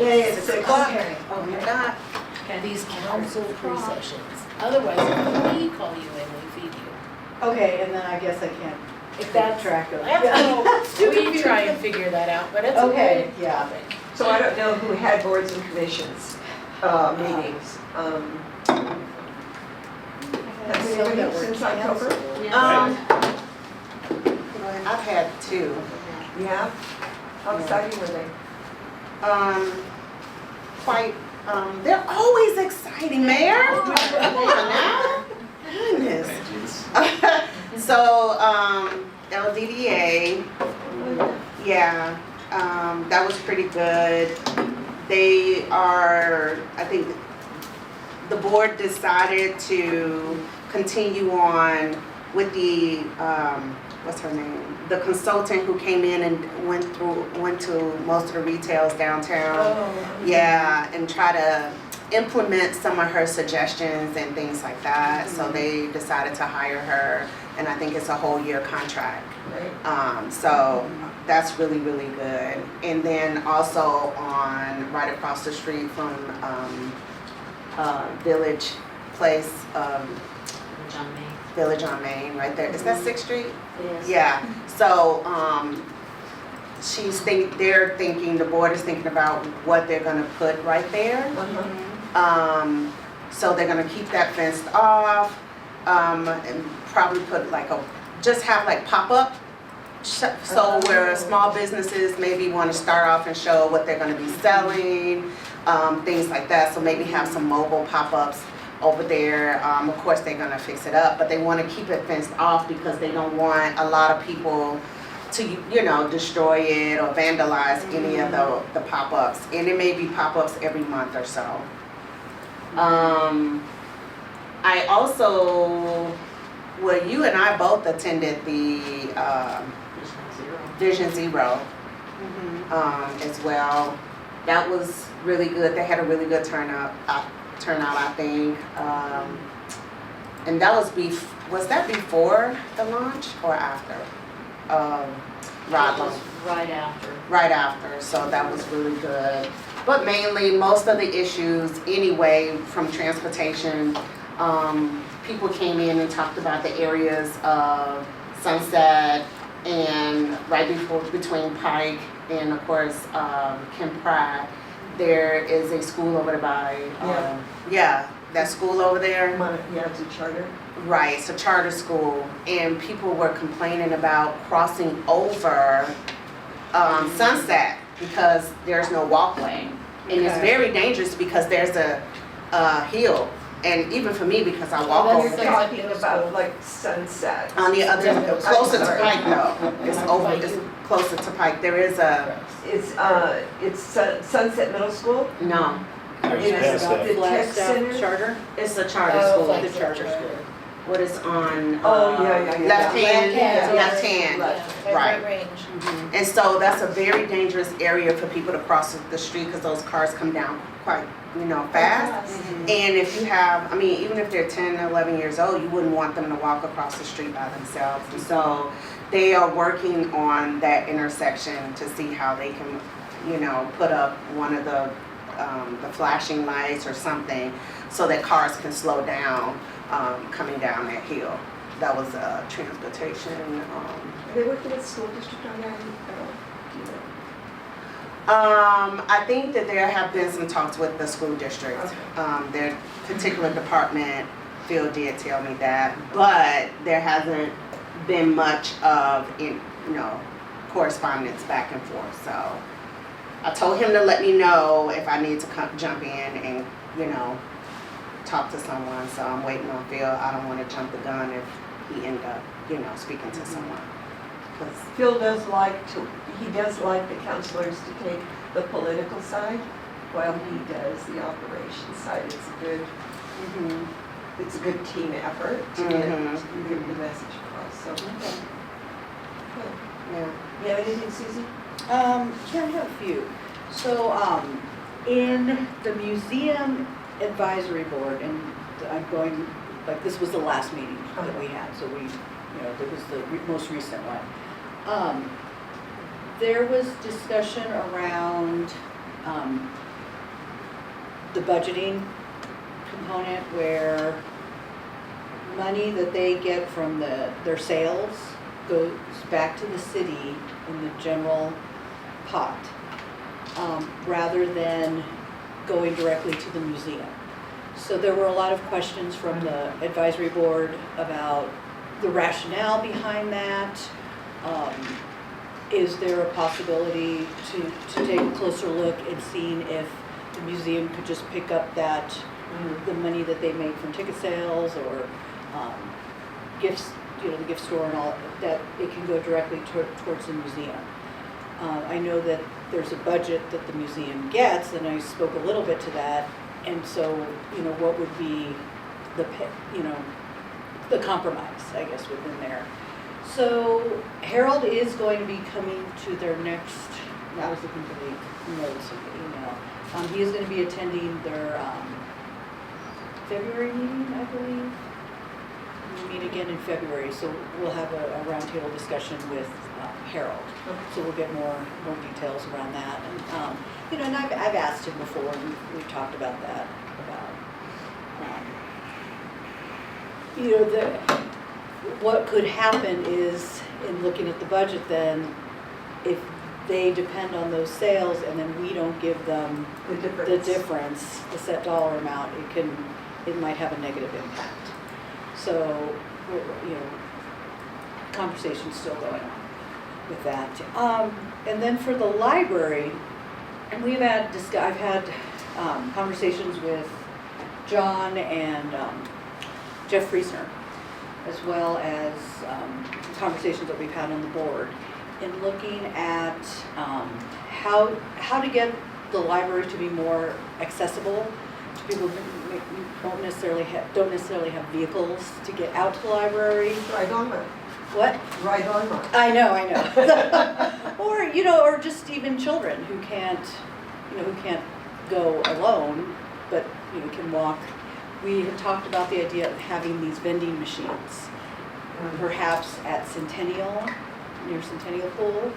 Yeah, it's 6 6 o'clock. o'clock. Oh, you're not? These council-free sessions. Otherwise, if we call you in, we feed you. Okay, and then I guess I can't If keep that's, track of. we try and figure that out, but it's a Okay, good yeah. topic. So I don't know who had boards and commissions meetings. Has Some that anybody were since October? I've had 2. Yeah? How exciting were they? Quite, they're always exciting, Mayor. Come on now. Goodness. So, LDDA, yeah, that was pretty good. They are, I think, the board decided to continue on with the, what's her name? The consultant who came in and went to most of the retails downtown. Yeah, and try to implement some of her suggestions and things like that. So they decided to hire her, and I think it's a whole year contract. Right. So that's really, really good. And then also on, right across the street from Village Place, Village on Main, right there. Is that 6th Street? Yes. Yeah. So they're thinking, the board is thinking about what they're gonna put right there. So they're gonna keep that fenced off, and probably put like just have like pop-up. So where small businesses maybe want to start off and show what they're gonna be selling, things like that. So maybe have some mobile pop-ups over there. Of course, they're gonna fix it up, but they want to keep it fenced off because they don't want a lot of people to, destroy it or vandalize any of the pop-ups. And it may be pop-ups every month or so. I also, well, you and I both attended the Vision Zero as well. That was really good. They had a really good turnout, I think. And that was that before the launch or after? Right after. Right after, so that was really good. But mainly, most of the issues anyway from transportation, people came in and talked about the areas of Sunset and right between Pike and of course Kim Pratt. There is a school over there by, that school over there. Yeah, it's a charter. Right, it's a charter school, and people were complaining about crossing over Sunset because there's no walkway. And it's very dangerous because there's a hill, and even for me because I walk that's over You're there. talking about like Sunset. On the other, closer to sorry. Pike though, it's closer to Pike. There is It's Sunset Middle School. no, It's the tech center. Charter? it's a charter Oh, school. like The charter school. What is on, Oh, yeah. left hand, Yeah. left hand. Right. Range. And so that's a very dangerous area for people to cross the street because those cars come down quite, fast. And if you have, even if they're 10, 11 years old, you wouldn't want them to walk across the street by themselves. And so they are working on that intersection to see how they can, put up one of the flashing lights or something so that cars can slow down coming down that hill. That was transportation. Are they working with the school district on that? Do you know? I think that there have been some talks with the school district. Okay. Their particular department, Phil did tell me that, but there hasn't been much of, correspondence back and forth. So I told him to let me know if I need to jump in and, talk to someone. So I'm waiting on Phil. I don't want to jump the gun if he end up, speaking to someone. 'Cause Phil does like the counselors to take the political side while he does the operations side. It's a good team effort to get the message across. So, good. yeah. You have anything, Susie? Yeah, I have a few. So, in the museum advisory board, and I'm going, this was the last meeting that we had, so that was the most recent one. There was discussion around the budgeting component where money that they get from their sales goes back to the city in the general pot, rather than going directly to the museum. So there were a lot of questions from the advisory board about the rationale behind that. Is there a possibility to take a closer look and seeing if the museum could just pick up that, the money that they make from ticket sales or gifts, the gift store and all, that it can go directly towards the museum. I know that there's a budget that the museum gets, and I spoke a little bit to that, and so, what would be the compromise, I guess, within there. So Harold is going to be coming to their next, I was looking for the notes in the email. He is going to be attending their February meeting, I believe. We meet again in February, so we'll have a roundtable discussion with Harold. So we'll get more details around that. And, and I've asked him before, and we've talked about that, what could happen is, in looking at the budget then, if they depend on those sales and then we don't give them the difference, the set dollar amount, it might have a negative impact. So, conversation's still going on with that. And then for the library, and I've had conversations with John and Jeff Friesner, as well as conversations that we've had on the board, in looking at how to get the library to be more accessible to people who don't necessarily have vehicles to get out to the library. Right on it. What? Right on it. I know. Or, or just even children who can't go alone, but, can walk. We had talked about the idea of having these vending machines, perhaps at Centennial, near Centennial Pool.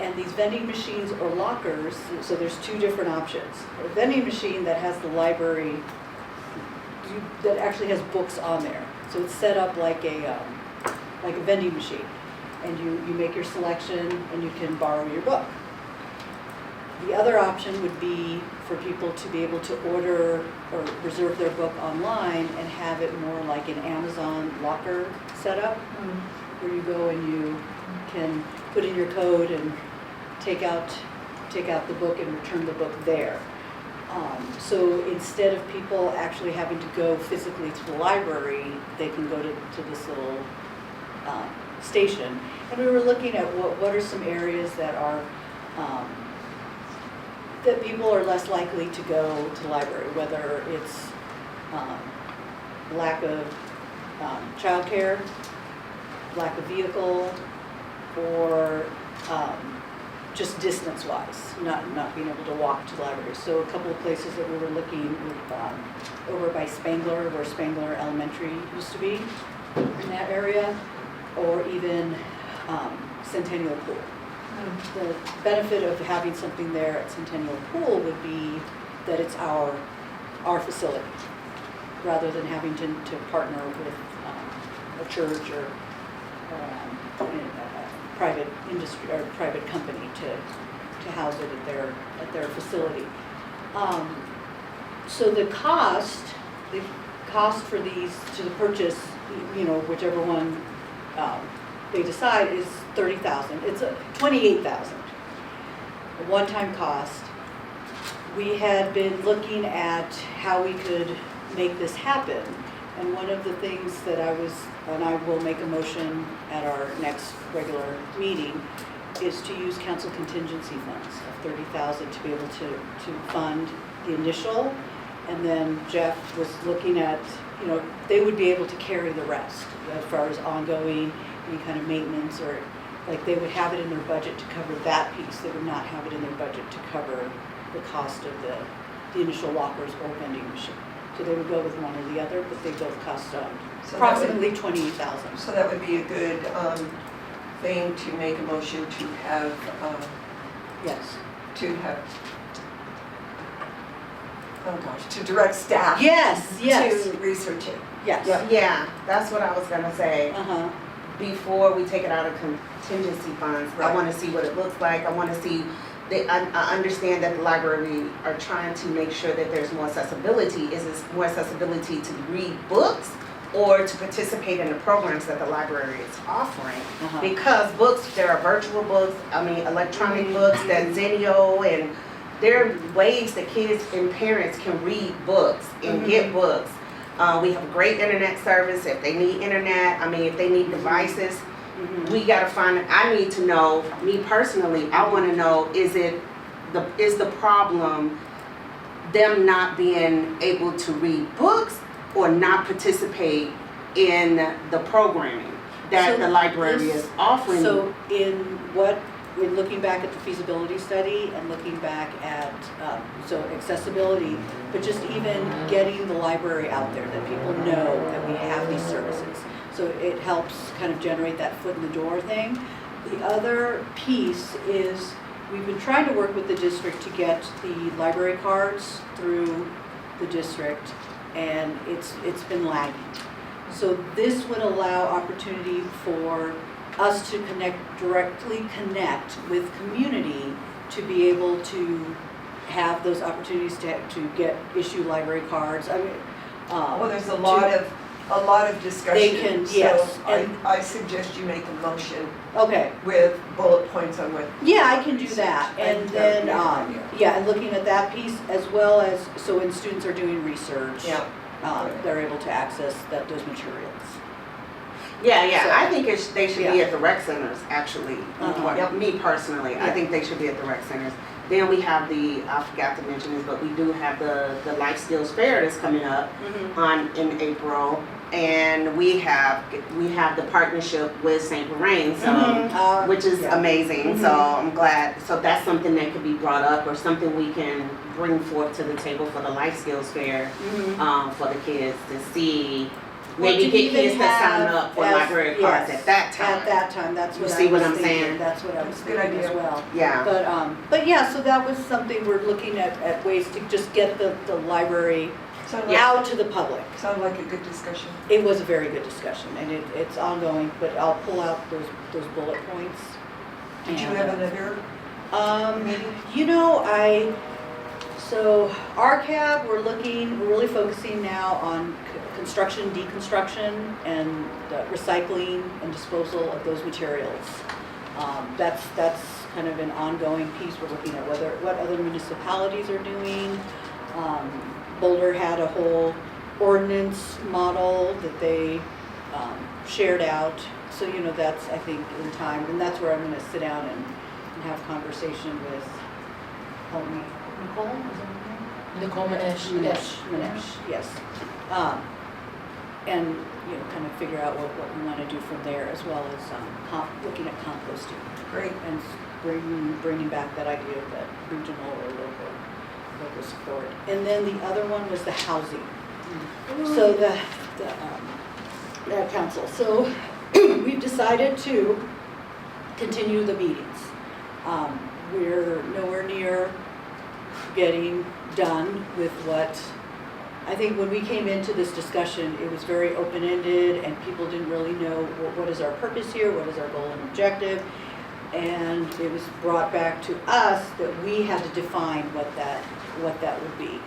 And these vending machines or lockers, so there's two different options. A vending machine that has the library, that actually has books on there. So it's set up like a vending machine. And you make your selection and you can borrow your book. The other option would be for people to be able to order or reserve their book online and have it more like an Amazon locker setup, where you go and you can put in your code and take out the book and return the book there. So instead of people actually having to go physically to the library, they can go to this little station. And we were looking at what are some areas that are that people are less likely to go to the library, whether it's lack of childcare, lack of vehicle, or just distance-wise, not being able to walk to the library. So a couple of places that we were looking over by Spangler, where Spangler Elementary used to be, in that area, or even Centennial Pool. The benefit of having something there at Centennial Pool would be that it's our facility, rather than having to partner with a church or a private industry or private company to house it at their facility. So the cost for these to purchase, whichever one they decide, is $30,000. It's $28,000, a one-time cost. We had been looking at how we could make this happen, and one of the things that I will make a motion at our next regular meeting, is to use council contingency funds of $30,000 to be able to fund the initial, and then Jeff was looking at, they would be able to carry the rest as far as ongoing, any kind of maintenance, or like they would have it in their budget to cover that piece. They would not have it in their budget to cover the cost of the initial lockers or vending machine. So they would go with one or the other, but they both cost approximately $28,000. So that would be a good thing to make a motion to have, Yes. to have to direct staff Yes, yes, to research it. yes. Yep. Yeah, that's what I was gonna say. Uh-huh, Before we take it out of contingency funds, I Right. wanna see what it looks like. I wanna see, I understand that the library are trying to make sure that there's more accessibility. Is this more accessibility to read books or to participate in the programs that the library is offering? uh-huh. Because books, there are virtual books, electronic books, that Zenio, and there are ways that kids and parents can read books and get books. We have a great internet service. If they need internet, if they need devices, Mhm. we gotta find, I need to know, me personally, I wanna know, is the problem them not being able to read books or not participate in the programming that So the library this- is offering? So in looking back at the feasibility study and looking back at, so accessibility, but just even getting the library out there, that people know that we have these services. So it helps kind of generate that foot in the door thing. The other piece is, we've been trying to work with the district to get the library cards through the district, and it's been lagging. So this would allow opportunity for us to directly connect with community to be able to have those opportunities to issue library cards. Well, there's a lot of discussion. can, so yes, and- I suggest you make a motion Okay, with bullet points on what. yeah, I can do that, I and think that would then, be a good idea. yeah, and looking at that piece as well as, so when students are doing research, Yeah. they're able to access those materials. Yeah, So- I think they should be Yeah. at the rec centers, actually. Uh-huh. Yep. Me personally, I Yeah. think they should be at the rec centers. Then we have I forgot to mention this, but we do have the Life Skills Fair that's coming up in April. And we have the partnership with St. Lorraine, so, which is Yeah. amazing. So I'm glad, so that's something that could be brought up or something we can bring forth to the table for the Life Skills Fair, for the kids to see. Or Maybe to get even kids to sign have up for as- library cards yes, at that time. At that time, that's You what I see what was I'm thinking. saying? That's what I was That's a good thinking as idea. well. Yeah. But yeah, so that was something we're looking at ways to just get the library Sound like, out to the public. sound like a good discussion. It was a very good discussion, and it's ongoing, but I'll pull out those bullet points. Did you And, have another meeting? So RCAB, we're really focusing now on construction, deconstruction, and the recycling and disposal of those materials. That's kind of an ongoing piece. We're looking at what other municipalities are doing. Boulder had a whole ordinance model that they shared out. So, that's, I think, in time, and that's where I'm gonna sit down and have conversation with, help me, Nicole, is that her name? Nicole Manesh, yes. Manesh, yes. And, kind of figure out what we want to do from there, as well as looking at composting Great. and bringing back that idea of that regional or local support. And then the other one was the housing. So the council. So we've decided to continue the meetings. We're nowhere near getting done with what, I think when we came into this discussion, it was very open-ended and people didn't really know what is our purpose here, what is our goal and objective. And it was brought back to us that we had to define what that would be.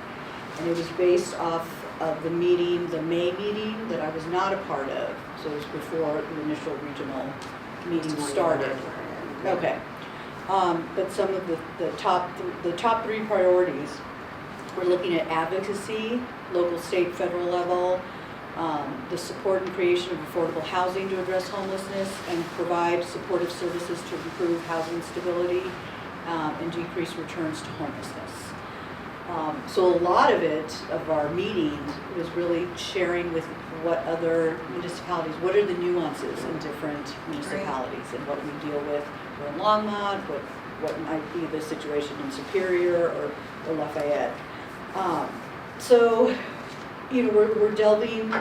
And it was based off of the meeting, the May meeting that I was not a part of. So it was before the initial regional meeting started. Okay. But some of the top three priorities, we're looking at advocacy, local, state, federal level, the support and creation of affordable housing to address homelessness and provide supportive services to improve housing stability and decrease returns to homelessness. So a lot of our meetings was really sharing with what other municipalities, what are the nuances in different municipalities and what we deal with. We're in Longmont, what might be the situation in Superior or Lafayette. So, we're delving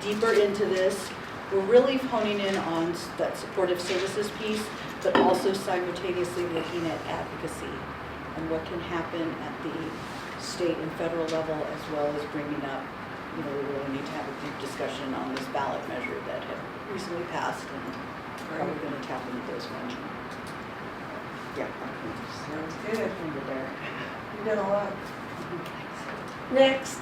deeper into this. We're really honing in on that supportive services piece, but also simultaneously looking at advocacy and what can happen at the state and federal level, as well as bringing up, we really need to have a big discussion on this ballot measure that had recently passed, and probably going to tap into those funds. Yeah. Sounds good. Over there. No, next.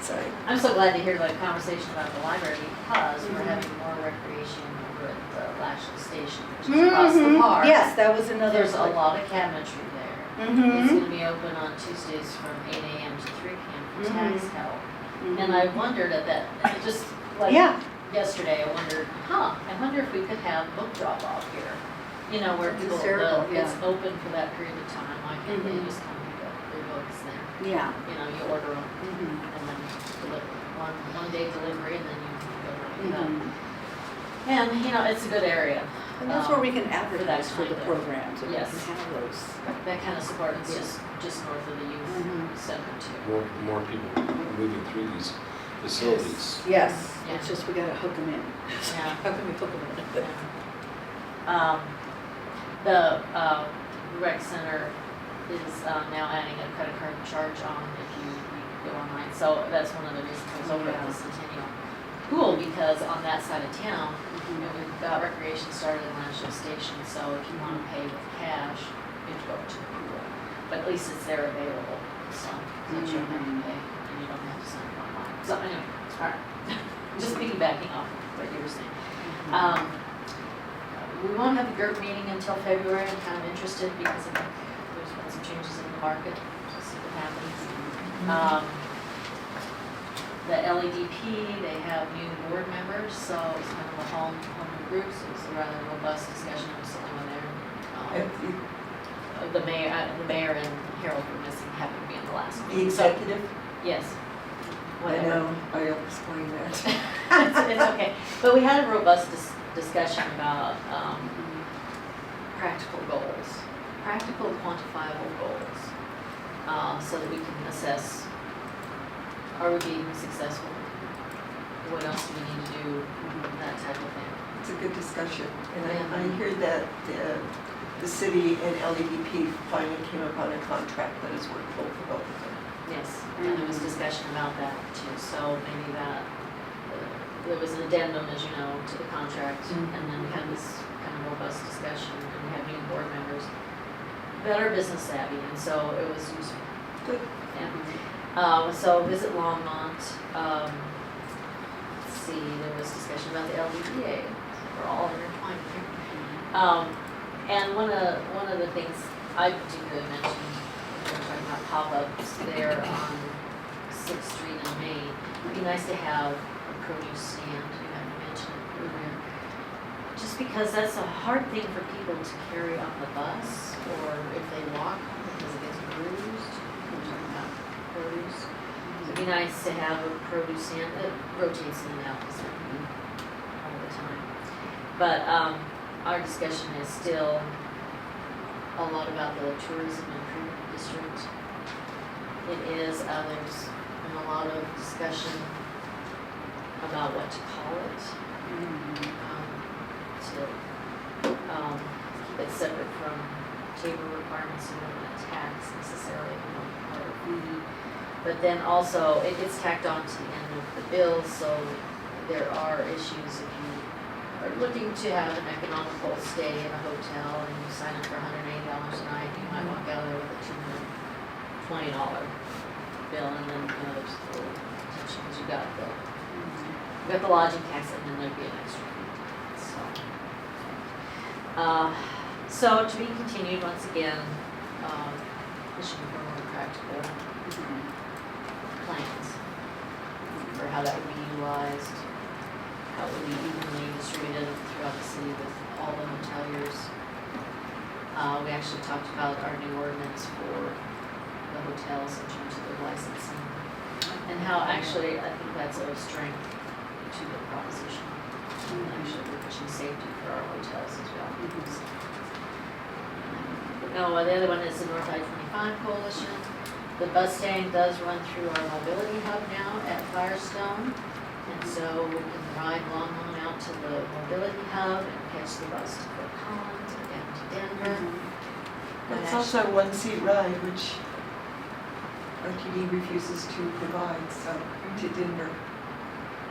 Sorry. I'm so glad to hear the conversation about the library because we're having more recreation over at the Lashley Station, which is across the park. Yes, that was another. There's a lot of cabinetry there. It's gonna be open on Tuesdays from 8 a.m. to 3 p.m. for tax help. And I wondered at that, just like Yeah. yesterday, I wondered, I wonder if we could have book drop off here. Where That's people, hysterical, yeah. it's open for that period of time, why can't they just come pick up their books there? Yeah. You order them and then deliver, one day delivery and then you go pick it up. And, it's a good area. And that's where we can that advertise for the kind of- programs, and we yes. can have those. That kind of support, it's just north of the youth center too. More people moving through these facilities. Yes, Yeah. it's just we gotta hook them in. Yeah. How can we hook them in? The rec center is now adding a credit card charge on if you go online. So that's one of the reasons I was over at the Centennial Pool, because on that side of town, we've got recreation started in Lashley Station. So if you want to pay with cash, you have to go to the pool. But at least it's there available, so that you don't have to pay and you don't have to sign up online. So anyway, all right. Just piggybacking off of what you were saying. We won't have a GERB meeting until February. I'm kind of interested because I think there's been some changes in the market. We'll see what happens. The LEDP, they have new board members, so it's kind of a home group, so it's a rather robust discussion. I was the only one there. The mayor and Harold were missing, happened to be in the last The meeting. So, executive, yes. I know, I'll explain that. It's okay. But we had a robust discussion about practical goals, practical quantifiable goals, so that we can assess, are we being successful? What else do we need to do? That type of thing. It's a good discussion, and Yeah. I hear that the city and LEDP finally came upon a contract that is workable for both of them. Yes, and there was discussion about that too, so maybe that, there was an addendum, as you know, to the contract, and then we had this kind of robust discussion, and we had new board members that are business savvy, and so it was useful. Good. Yeah. So visit Longmont, let's see, there was discussion about the LDDA, we're all intertwined here. And one of the things I particularly mentioned, we were talking about pop-ups there on 6th Street in Maine. It'd be nice to have a produce stand, you had mentioned it earlier. Just because that's a hard thing for people to carry on the bus, or if they walk home because it gets bruised. We're talking about produce. So it'd be nice to have a produce stand that rotates in and out all the time. But our discussion is still a lot about the tourism improvement district. It is, there's been a lot of discussion about what to call it. To keep it separate from table requirements and not tax necessarily part of fee. But then also, it gets tacked on to the end of the bill, so there are issues if you are looking to have an economical stay in a hotel and you sign up for $180 a night, you might walk out of there with a $220 bill, and then there's a little tension because you got the lodging tax, and then there'd be an extra fee. So to be continued once again, pushing for more practical plans for how that would be utilized, how it would be evenly distributed throughout the city with all the hoteliers. We actually talked about our new ordinance for the hotels in terms of their licensing, and how actually I think that's a strength to the proposition. And actually we're pushing safety for our hotels as well. No, the other one is the North I-25 Coalition. The bus stand does run through our mobility hub now at Firestone. And so we can ride Longmont out to the mobility hub and catch the bus to Fort Collins or down to Denver. It's also a one-seat ride, which RTD refuses to provide, so, to Denver.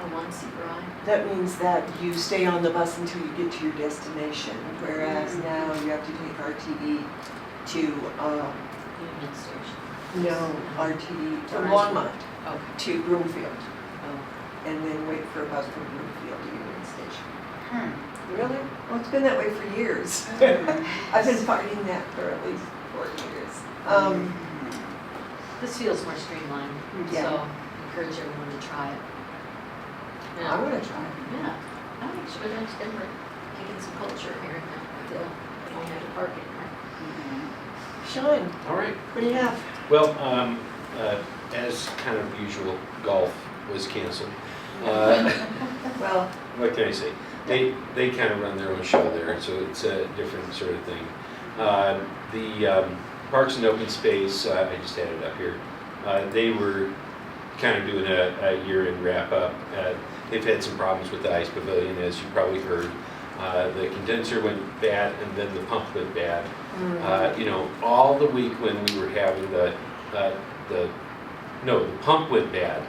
A one-seat ride. That means that you stay on the bus until you get to your destination, whereas now you have to take RTD to, Union Station. no, RTD to Or Longmont, Okay. to Broomfield, Oh. and then wait for a bus from Broomfield to Union Station. Hmm. Really? Well, it's been that way for years. I've been fighting that for at least 4 years. This feels more streamlined, Yeah. so encourage everyone to try it. I wanna try. Yeah, I think it should go down to Denver, kicking some culture here in the, you don't have to park anywhere. Sean, All right. what do you have? Well, as kind of usual, golf was canceled. Well, What can I say? They kind of run their own show there, so it's a different sort of thing. The Parks and Open Space, I just had it up here, they were kind of doing a year-end wrap-up. They've had some problems with the ice pavilion, as you probably heard. The condenser went bad, and then the pump went bad. You know, all the week when we were having the pump went bad,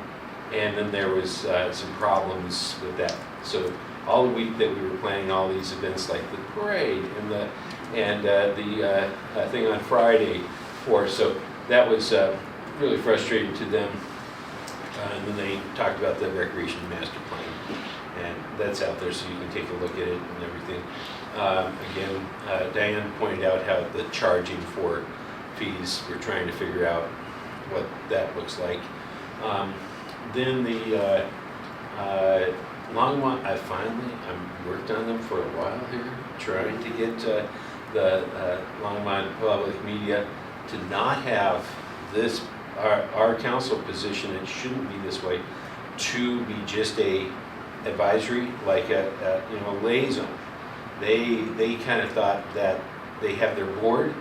and then there was some problems with that. So all the week that we were planning all these events like the parade and the thing on Friday for, so that was really frustrating to them. And then they talked about the recreation master plan, and that's out there so you can take a look at it and everything. Again, Diane pointed out how the charging for fees, we're trying to figure out what that looks like. Then the Longmont, I worked on them for a while here, trying to get the Longmont Public Media to not have this, our council position, it shouldn't be this way, to be just a advisory, like a liaison. They kind of thought that they have their board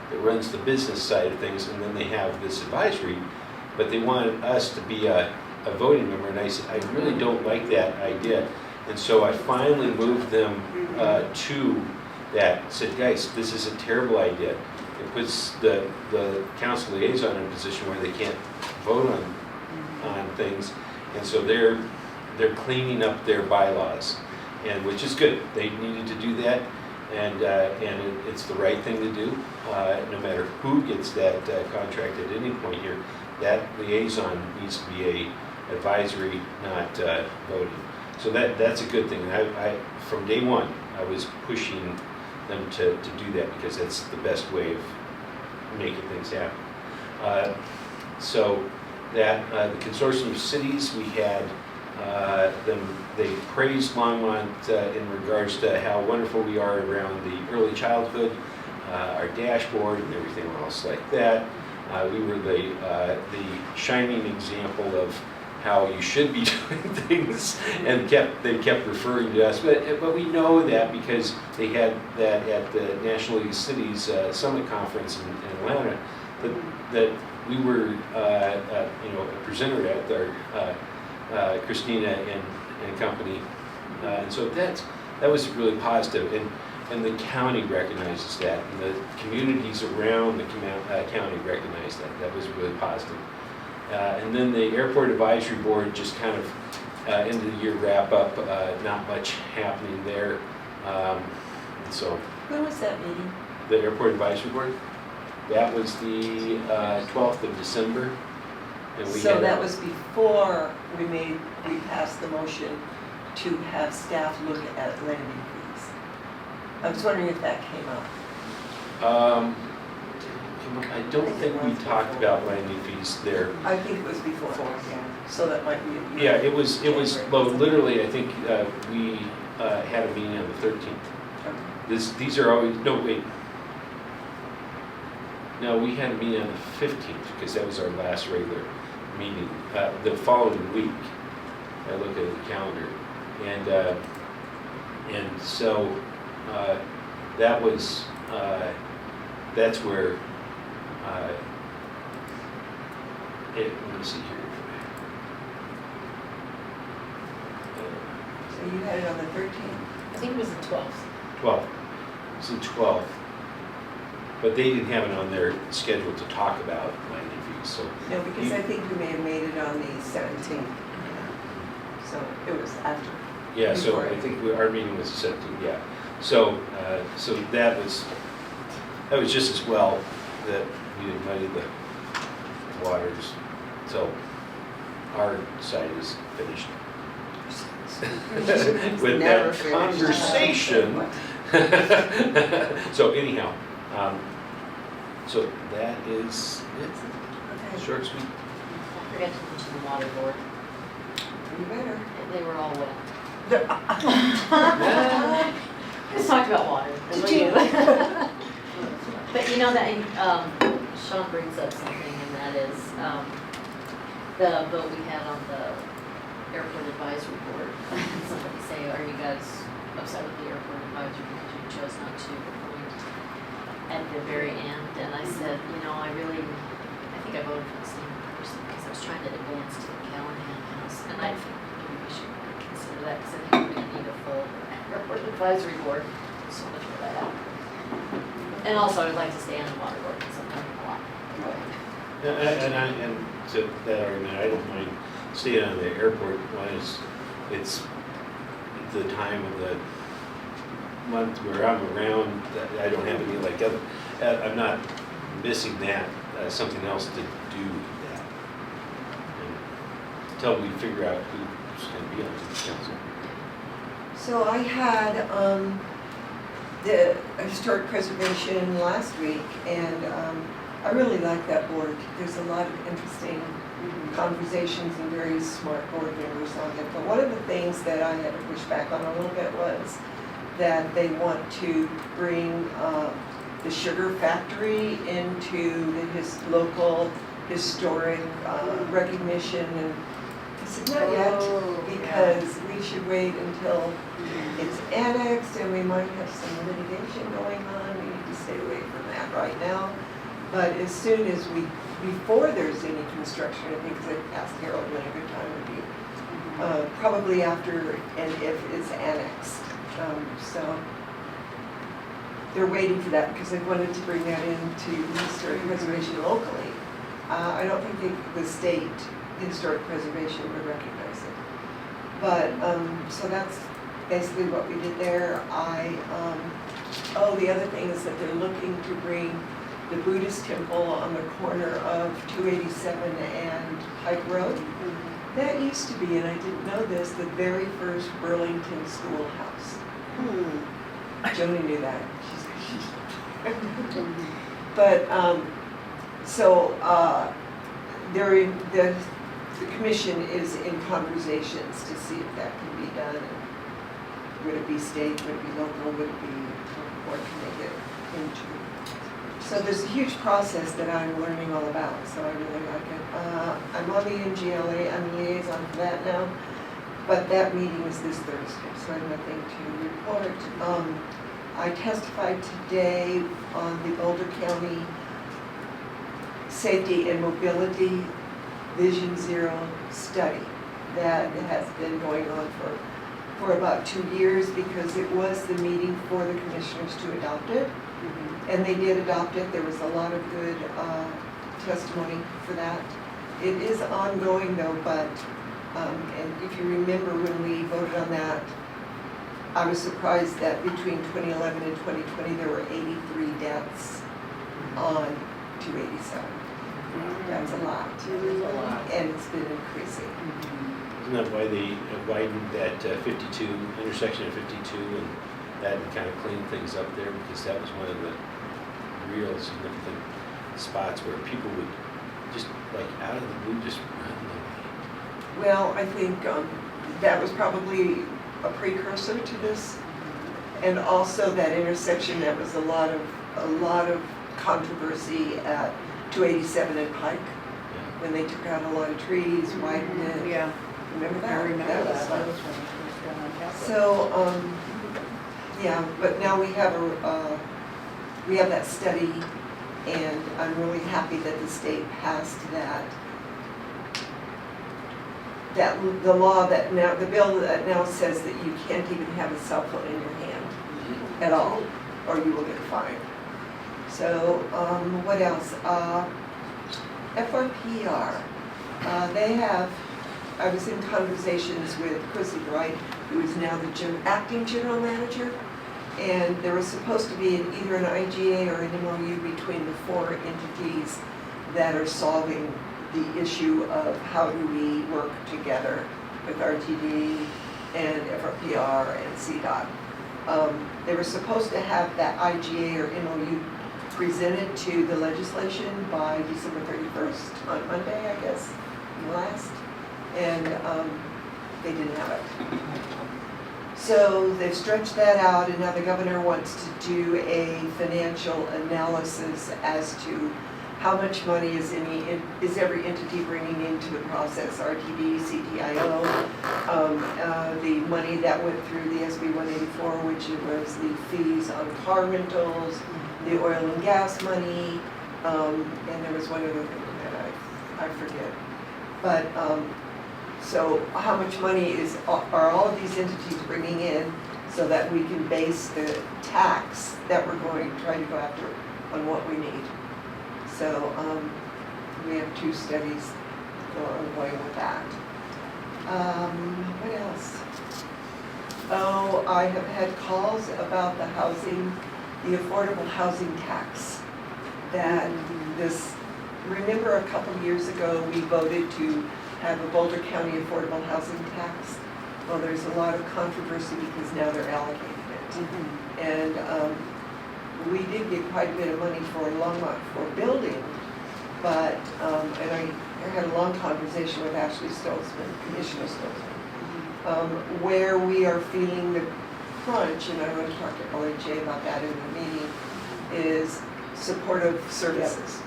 that runs the business side of things, and then they have this advisory, but they wanted us to be a voting member, and I said, I really don't like that idea. And so I finally moved them to that, said, guys, this is a terrible idea. It puts the council liaison in a position where they can't vote on things. And so they're cleaning up their bylaws, and which is good. They needed to do that, and it's the right thing to do. No matter who gets that contract at any point here, that liaison needs to be a advisory, not voting. So that's a good thing. And I from day one, I was pushing them to do that because that's the best way of making things happen. So that the consortium of cities, we had they praised Longmont in regards to how wonderful we are around the early childhood, our dashboard and everything else like that. We were the shining example of how you should be doing things, and they kept referring to us. But we know that because they had that at the National League of Cities Summit Conference in Atlanta, that we were a presenter at our Christina and company, and so that was really positive. And the county recognizes that, and the communities around the county recognize that. That was really positive. And then the Airport Advisory Board, just kind of end of the year wrap up, not much happening there. And so when was that meeting? the Airport Advisory Board, that was the 12th of December. And we So had that was before we passed the motion to have staff look at landing fees. I was wondering if that came up. I don't think we talked about landing fees there. I think it was before, so that might be. Yeah, it was, well, literally, I think we had a meeting on the 13th. These are always, no, wait. No, we had a meeting on the 15th because that was our last regular meeting. The following week, I look at the calendar, and so that was, that's where, let me see here. So you had it on the 13th? I think it was the 12th. 12th. It's the 12th. but they didn't have it on their schedule to talk about landing fees, so. No, because I think we may have made it on the 17th. So it was after. Yeah, so Before. I think our meeting was the 17th, yeah. So, so that was just as well that we didn't muddy the waters till our side is finished. With Never that finished. conversation. So anyhow, so that is it. Okay. Short, sweet. I forgot to mention the water board. You better. They were all wet. Let's talk about water. Did you? But you know that, Sean brings up something, and that is, the vote we had on the airport advisory board. Somebody say, are you guys upset with the airport advisory because you chose not to appoint at the very end? And I said, I think I voted for the same person because I was trying to advance to the Callahan House. And I think maybe we should consider that because I think we're going to need a full airport advisory board. So I'm going to throw that out. And also, I'd like to stay on the water board because I'm learning a lot. And to that argument, I don't mind staying on the airport one. It's the time of the month where I'm around that I don't have any like other. I'm not missing that. Something else to do with that. Until we figure out who's going to be on the council. So I had the historic preservation last week, and I really like that board. There's a lot of interesting conversations and very smart board members on it. But one of the things that I had to push back on a little bit was that they want to bring the sugar factory into his local historic recognition, and I said, not yet, because we should wait until it's annexed and we might have some litigation going on. We need to stay away from that right now. But as soon as before there's any construction, I think, because I asked Harold when a good time would be, probably after and if it's annexed. So they're waiting for that because they wanted to bring that into historic preservation locally. I don't think the state historic preservation would recognize it. But, so that's basically what we did there. The other thing is that they're looking to bring the Buddhist temple on the corner of 287 and Pike Road. That used to be, and I didn't know this, the very first Burlington schoolhouse. Joni knew that. But, the commission is in conversations to see if that can be done. And would it be state, would it be local, would it be, what can they get into? So there's a huge process that I'm learning all about, so I really like it. I'm on the NGLA, I'm liaison for that now, but that meeting is this Thursday, so I have nothing to report. I testified today on the Boulder County Safety and Mobility Vision Zero study that has been going on for about 2 years, because it was the meeting for the commissioners to adopt it. And they did adopt it. There was a lot of good testimony for that. It is ongoing though, but, and if you remember when we voted on that, I was surprised that between 2011 and 2020, there were 83 deaths on 287. That's a lot. It is a lot. And it's been increasing. Isn't that why they widened that 52, intersection of 52, and that kind of cleaned things up there? Because that was one of the real significant spots where people would just, like, out of the blue, just run away. Well, I think that was probably a precursor to this. And also that intersection, that was a lot of controversy at 287 and Pike, when they took out a lot of trees, widened it. Yeah, Remember that? I remember that. was That fun. was when it was going on Capitol. So, yeah, but now we have that study, and I'm really happy that the state passed the law that now, the bill that now says that you can't even have a cell phone in your hand at all, or you will get fined. So, what else? FRPR, they have, I was in conversations with Chrissy Bright, who is now the acting general manager, and there was supposed to be either an IGA or an MOU between the 4 entities that are solving the issue of how do we work together with RTD and FRPR and CDOT. They were supposed to have that IGA or MOU presented to the legislation by December 31st, on Monday, I guess, last, and they didn't have it. So they've stretched that out, and now the governor wants to do a financial analysis as to how much money is every entity bringing into the process, RTD, CTIO, the money that went through the SB 184, which was the fees on car rentals, the oil and gas money, and there was one other thing that I forget. But, so how much money are all of these entities bringing in so that we can base the tax that we're trying to go after on what we need? So we have 2 studies going with that. What else? Oh, I have had calls about the housing, the affordable housing tax. That remember a couple of years ago, we voted to have a Boulder County affordable housing tax? Well, there's a lot of controversy because now they're allocating it. And we did get quite a bit of money for Longmont for building, but, and I had a long conversation with Ashley Stoltzman, Commissioner Stoltzman, where we are feeling the crunch, and I want to talk to LHA about that in the meeting, is supportive services.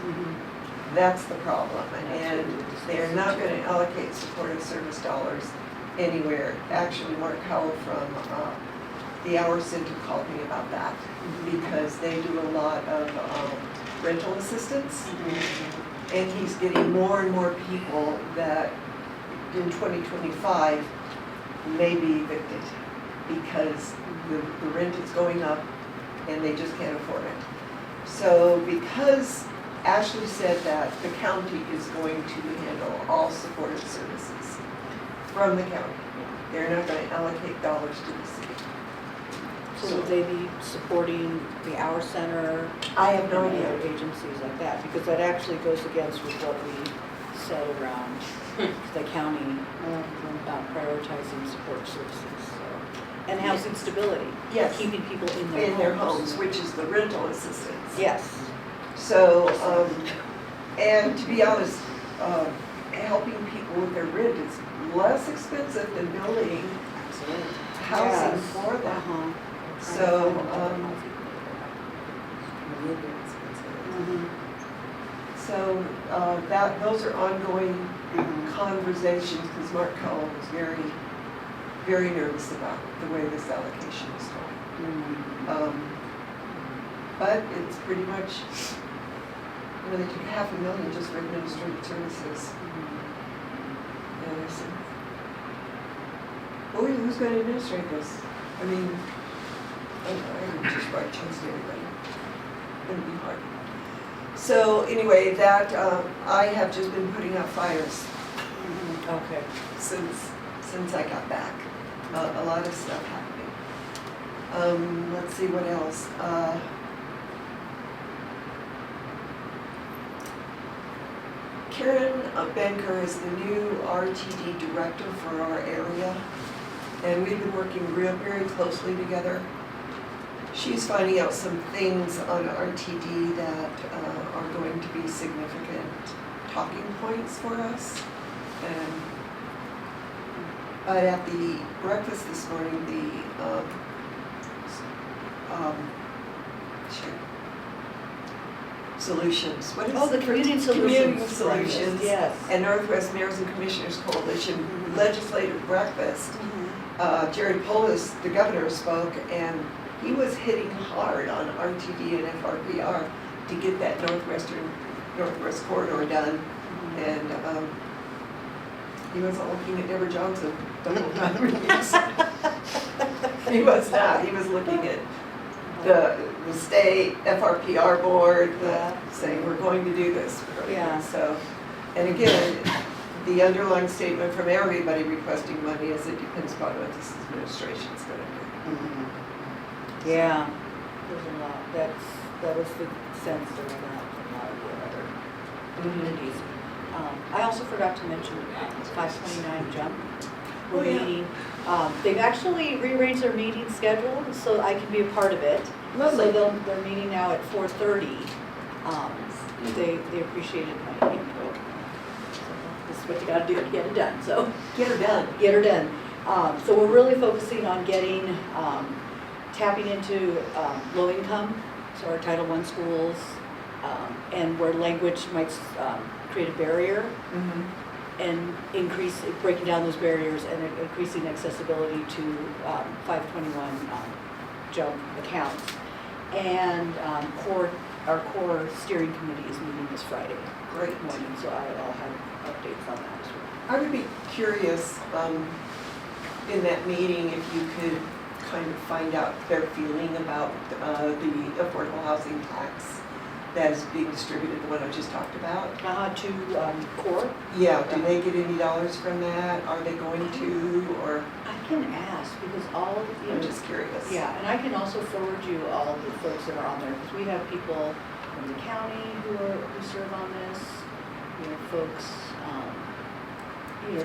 That's the problem, and they're not going to allocate supportive service dollars anywhere. Actually, Mark Howell from the Hour Center called me about that, because they do a lot of rental assistance, and he's getting more and more people that in 2025 may be evicted because the rent is going up and they just can't afford it. So because Ashley said that the county is going to handle all supportive services from the county, they're not going to allocate dollars to the city. So would they be supporting the Hour Center? I have no and idea. other agencies like that, because that actually goes against with what we said around the county prioritizing support services, so. And housing stability. Yes. Keeping people in In their homes, which is the rental assistance. Yes. So, and to be honest, helping people with their rent is less expensive than building housing Yes. for them. Uh-huh. So, so those are ongoing conversations, because Mark Cullen was very, very nervous about the way this allocation is going. But it's pretty much, they took $500,000 just for administrative services. And I said, well, who's going to administrate this? I mean, I would just write checks to everybody. It'd be hard. So anyway, that, I have just been putting out fires Okay. since I got back. A lot of stuff happening. Let's see what else. Karen Benker is the new RTD director for our area, and we've been working very closely together. She's finding out some things on RTD that are going to be significant talking points for us. But at the breakfast this morning, Solutions. What is The Community Solutions. Community Solutions. Yes. And Northwest Mayors and Commissioners Coalition legislative breakfast. Jared Polis, the governor, spoke, and he was hitting hard on RTD and FRPR to get that Northwest corridor done. And he wasn't looking at Deborah Johnson the whole time. He was not. He was looking at the state, FRPR board, Yeah. saying we're going to do this. we're going to do Yeah. this. So, and again, the underlying statement from everybody requesting money is it depends upon what this administration's going to do. Yeah, there's a lot, that was the sense that I got from a lot of the other communities. I also forgot to mention 529 Jump. Oh, We're yeah. meeting, they've actually rearranged their meeting schedule so I can be a part of it. Lovely. So they're meeting now at 4:30. They appreciated my input. So this is what you gotta do to get it done, so Get her done. get her done. So we're really focusing on getting, tapping into low income, so our Title I schools, and where language might create a barrier, and breaking down those barriers and increasing accessibility to 521 jump accounts. And our core steering committee is meeting this Friday Great. morning, so I'll have updates on that as well. I would be curious, in that meeting, if you could kind of find out their feeling about the affordable housing tax that is being distributed, the one I just talked about. To core, Yeah, do they get any dollars from that? Are they going to, or, I can ask because all of I'm just curious. yeah, and I can also forward you all the folks that are on there because we have people from the county who serve on this. We have folks,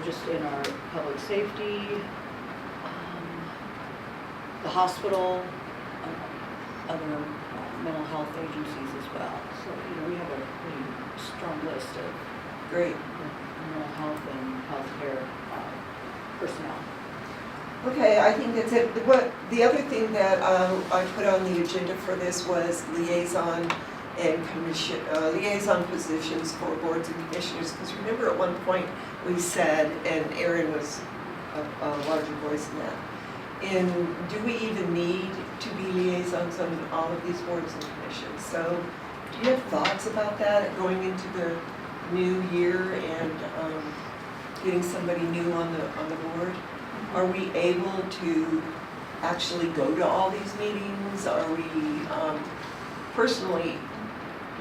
just in our public safety, the hospital, other mental health agencies as well. So, we have a pretty strong list of Great. mental health and healthcare personnel. Okay, I think that's it. The other thing that I put on the agenda for this was liaison and commission, liaison positions for boards and commissioners. Because remember at one point we said, and Erin was a larger voice in that, do we even need to be liaisons on all of these boards and commissions? So do you have thoughts about that going into the new year and getting somebody new on the board? Are we able to actually go to all these meetings? Are we, personally,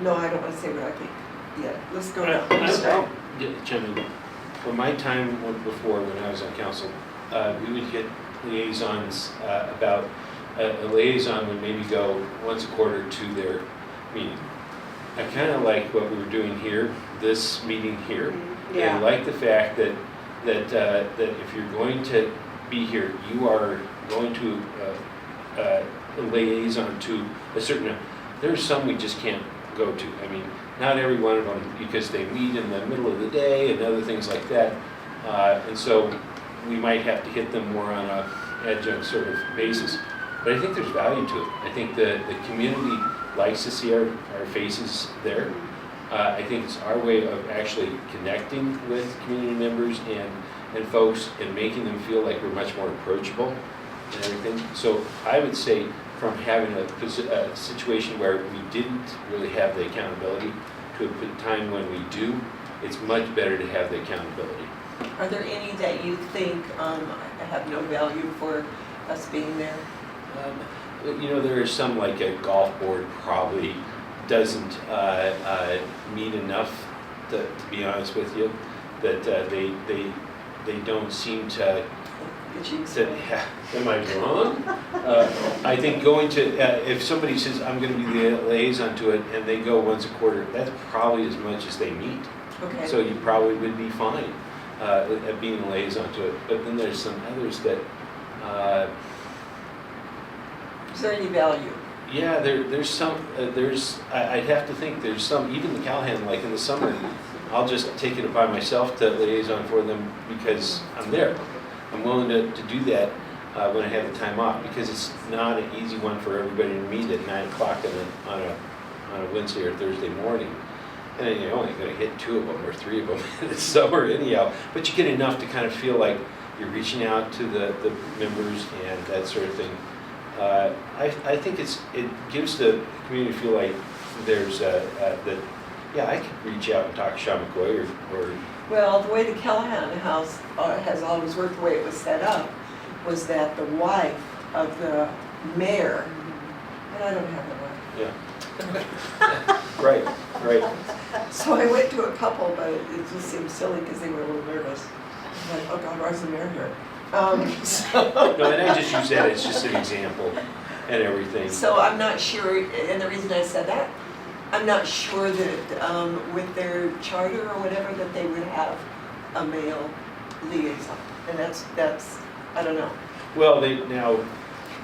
no, I don't want to say what I think yet. Let's go to. Jimmy, from my time before when I was on council, we would get liaisons about, a liaison would maybe go once a quarter to their meeting. I kind of like what we were doing here, this meeting here. Yeah. I like the fact that if you're going to be here, you are going to a liaison to a certain, there's some we just can't go to. I mean, not every one of them, because they meet in the middle of the day and other things like that. And so we might have to hit them more on a adjunct sort of basis. But I think there's value to it. I think the community likes to see our faces there. I think it's our way of actually connecting with community members and folks and making them feel like we're much more approachable and everything. So I would say from having a situation where we didn't really have the accountability to a time when we do, it's much better to have the accountability. Are there any that you think have no value for us being there? There are some, like a golf board probably doesn't meet enough, to be honest with you, that they don't seem to, am I wrong? I think going to, if somebody says, I'm going to be the liaison to it, and they go once a quarter, that's probably as much as they meet. Okay. So you probably would be fine at being a liaison to it. But then there's some others that, Is there any value? yeah, there's some, I'd have to think there's some, even the Callahan, like in the summer, I'll just take it upon myself to liaison for them because I'm there. I'm willing to do that when I have the time off, because it's not an easy one for everybody to meet at 9 o'clock on a Wednesday or Thursday morning. And then you're only going to hit 2 of them or 3 of them in the summer anyhow. But you get enough to kind of feel like you're reaching out to the members and that sort of thing. I think it gives the community feel like there's that, I could reach out and talk to Sean McCoy or Well, the way the Callahan House has always worked, the way it was set up, was that the wife of the mayor but I don't have a lot. Yeah. Right, right. So I went to a couple, but it just seemed silly because they were a little nervous. I'm like, oh God, where's the mayor here? No, and I just use that as just an example and everything. So I'm not sure, and the reason I said that, I'm not sure that with their charter or whatever, that they would have a male liaison. And that's, I don't know. Well, they,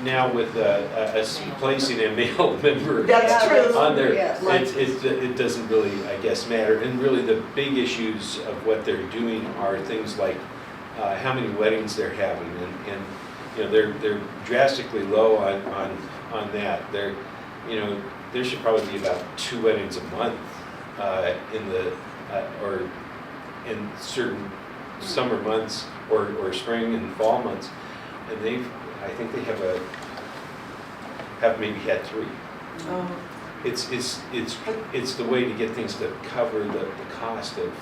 now with us placing a male member That's true. on there, Yes. it doesn't really, I guess, matter. And really the big issues of what they're doing are things like how many weddings they're having, and you know, they're drastically low on that. They're, you know, there should probably be about 2 weddings a month in the or in certain summer months or spring and fall months, and I think they have maybe had 3. It's the way to get things to cover the cost of.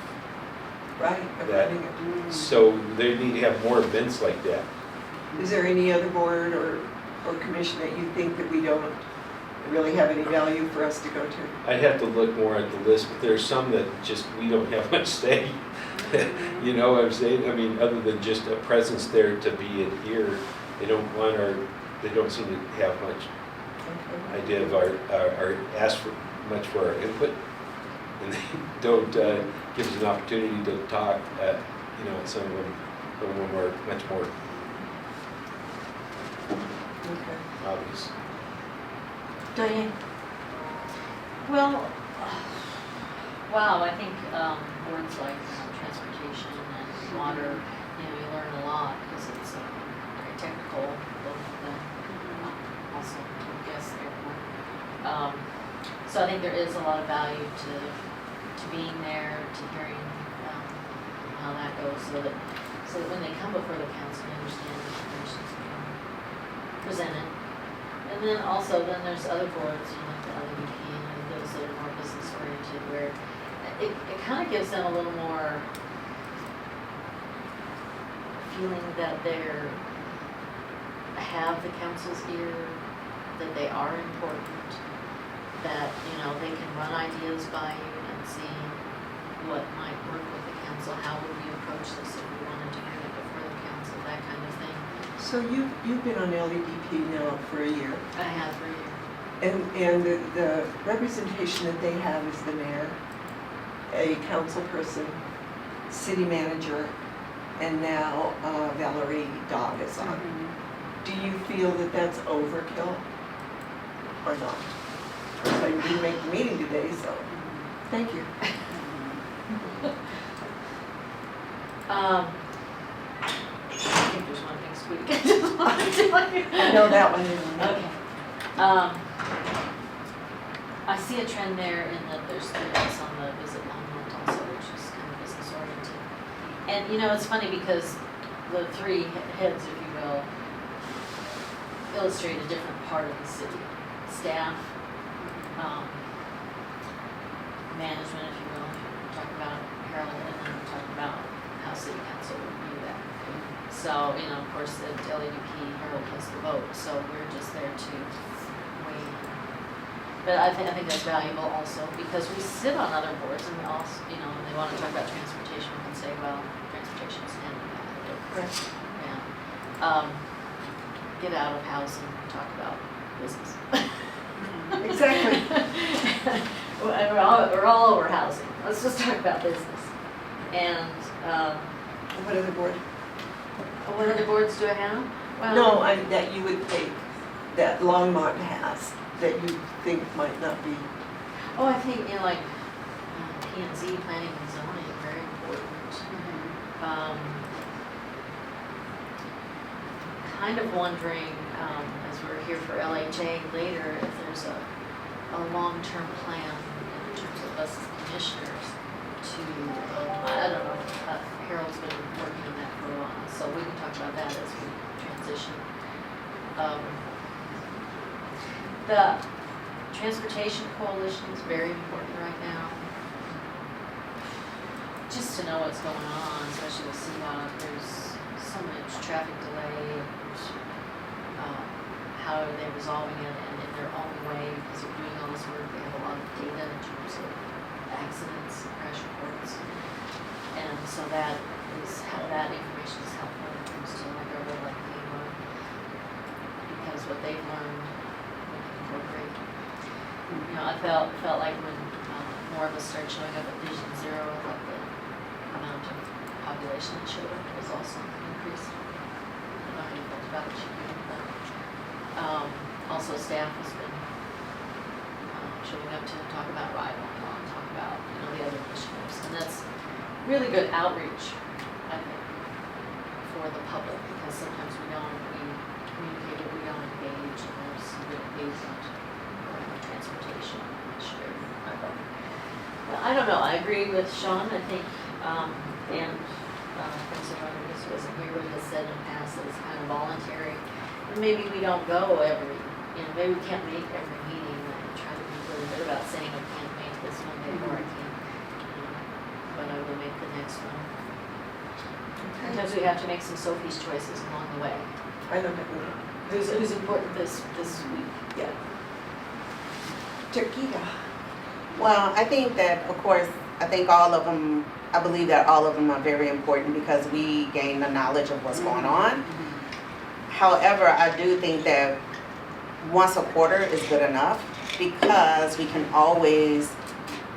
Right, of That- running it. So they need to have more events like that. Is there any other board or commission that you think that we don't really have any value for us to go to? I'd have to look more at the list, but there's some that just, we don't have much say. You know what I'm saying? I mean, other than just a presence there to be in here, they don't seem to have much Okay. idea of our ask for much for our input. And they don't give us an opportunity to talk, you know, some of them are much more Okay. obvious. Diane? Well, wow, I think words like transportation and water, you know, you learn a lot because it's very technical, both of them. Also, I guess airport. So I think there is a lot of value to being there, to hearing how that goes, so that when they come before the council, they understand the information that's being presented. And then also, then there's other boards, you know, like the LEDP and those that are more business oriented, where it kind of gives them a little more feeling that have the council's ear, that they are important, that, you know, they can run ideas by you and see what might work with the council, how would we approach this if we wanted to bring it before the council, that kind of thing. So you've been on LEDP now for a year, I have for a year. and the representation that they have is the mayor, a council person, city manager, and now Valerie Dodd is on. Do you feel that that's overkill or not? So you didn't make the meeting today, so thank you. I think there's one thing squeak I just wanted to tell you. I know that one. Isn't it? Okay. I see a trend there in that there's 3 of us on the Visit Longmont also, which is kind of business oriented. And you know, it's funny because the 3 heads, if you will, illustrate a different part of the city. Staff, management, if you will, talk about Harold, and then talk about how city council would view that. So, you know, of course, at LEDP, Harold has the vote, so we're just there to weigh in. But I think that's valuable also, because we sit on other boards, and we also, you know, when they want to talk about transportation, we can say, well, transportation's handling that. Correct. Yeah. Get out of house and talk about business. Exactly. We're all over housing. Let's just talk about business. And What other board? what other boards do I have? Well, No, that you would think that Longmont has, that you think might not be. Oh, I think, you know, like P&Z, planning and zoning, very important. Kind of wondering, as we're here for LHA later, if there's a long-term plan in terms of us as commissioners to, I don't know, Harold's been working on that for a while, so we can talk about that as we transition. The Transportation Coalition is very important right now. Just to know what's going on, especially with CDOT, there's so much traffic delay and how are they resolving it, and in their own way, because they're doing all this work, they have a lot of data in terms of accidents, crash reports. And so that information is helpful when it comes to like our red light camera, because what they've learned, we can incorporate. You know, I felt like when more of us started showing up at Vision Zero, like the amount of population that showed up was also increased. I don't know how you felt about it, but also staff has been showing up to talk about ride on, talk about, you know, the other initiatives, and that's really good outreach, I think, for the public, because sometimes we communicate it, we don't engage, and there's some good engagement around transportation initiative. Well, I don't know, I agree with Sean, I think, and President Rodriguez wasn't here, but has said in the past that it's kind of voluntary. And maybe we don't go every, you know, maybe we can't make every meeting, and try to be really good about saying I can't make this Monday, or I can't, but I will make the next one. Sometimes we have to make some Sophie's choices along the way. I know that we Who's important this week? Yeah. Chiquita. Well, I think that, of course, I believe that all of them are very important because we gain the knowledge of what's going on. However, I do think that once a quarter is good enough because we can always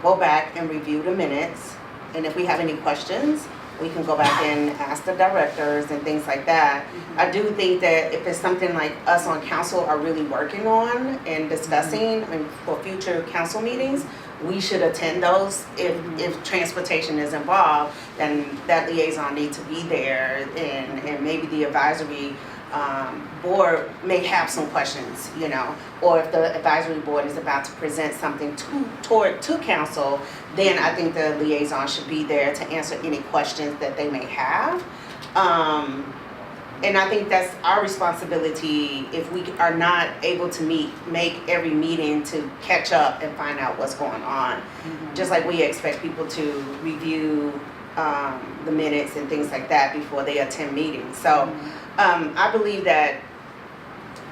go back and review the minutes. And if we have any questions, we can go back and ask the directors and things like that. I do think that if it's something like us on council are really working on and discussing and for future council meetings, we should attend those. If transportation is involved, then that liaison needs to be there, and maybe the advisory board may have some questions, you know, or if the advisory board is about to present something to council, then I think the liaison should be there to answer any questions that they may have. And I think that's our responsibility if we are not able to make every meeting to catch up and find out what's going on. Just like we expect people to review the minutes and things like that before they attend meetings. So I believe that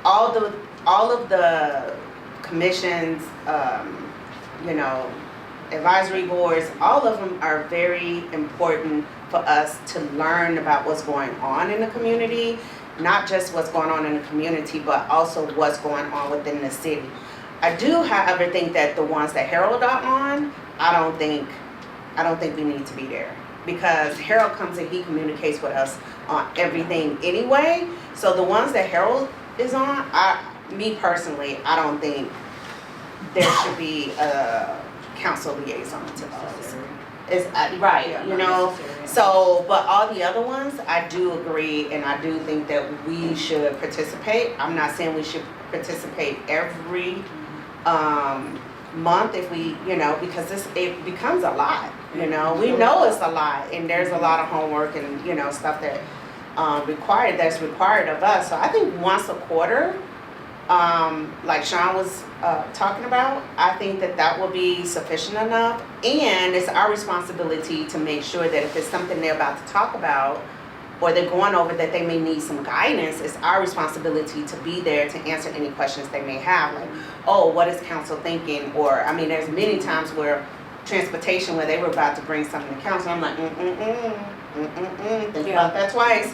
all of the commissions, you know, advisory boards, all of them are very important for us to learn about what's going on in the community, not just what's going on in the community, but also what's going on within the city. I do, however, think that the ones that Harold are on, I don't think we need to be there, because Harold comes and he communicates with us on everything anyway. So the ones that Harold is on, me personally, I don't think there should be a council liaison to those. Is right, Yeah, you not know. necessary. So, but all the other ones, I do agree, and I do think that we should participate. I'm not saying we should participate every month if we, you know, because it becomes a lot. You know, we know it's a lot, and there's a lot of homework and, you know, stuff that that's required of us. So I think once a quarter, like Sean was talking about, I think that will be sufficient enough. And it's our responsibility to make sure that if it's something they're about to talk about or they're going over that they may need some guidance, it's our responsibility to be there to answer any questions they may have. Like, oh, what is council thinking? Or, I mean, there's many times where transportation, where they were about to bring something to council, I'm like, think about that twice.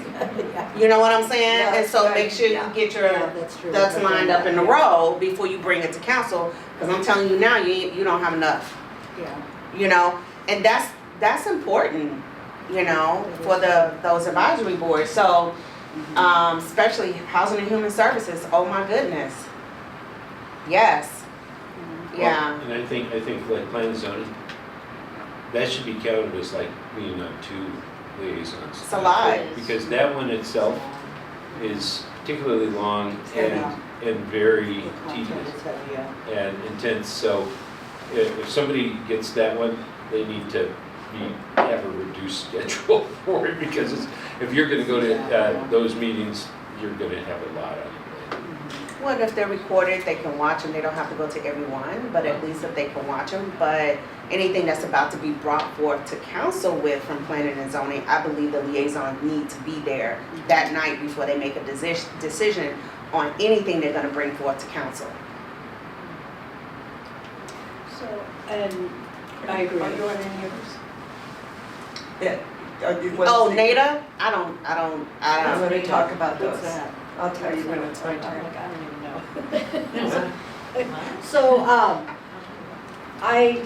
You know what I'm saying? Yeah, And so right. make sure you Yeah. get your Yeah, that's true. ducks But lined then- up in a row before you bring it to council, because I'm telling you now, you don't have enough, Yeah. you know, and that's important, you know, for those advisory boards. So, especially Housing and Human Services, oh my goodness. Yes, yeah, And I think like plan and zoning, that should be counted as like being on 2 liaisons. it's a lot. Because that one itself is particularly long Yeah. and very The content tedious is heavy, yeah. and intense. So if somebody gets that one, they need to have a reduced schedule for it, because if you're gonna go to those meetings, you're gonna have a lot on your plate. Well, if they're recorded, they can watch them. They don't have to go to every one, but at least if they can watch them. But anything that's about to be brought forth to council with from planning and zoning, I believe the liaison need to be there that night before they make a decision on anything they're gonna bring forth to council. So, and I agree. Are you on any others? Yeah. Are you- Oh, what's the- NADA? I don't. I'm gonna talk about What's those. that? I'll tell you when it's my I'm turn. like, I don't even know. What? So,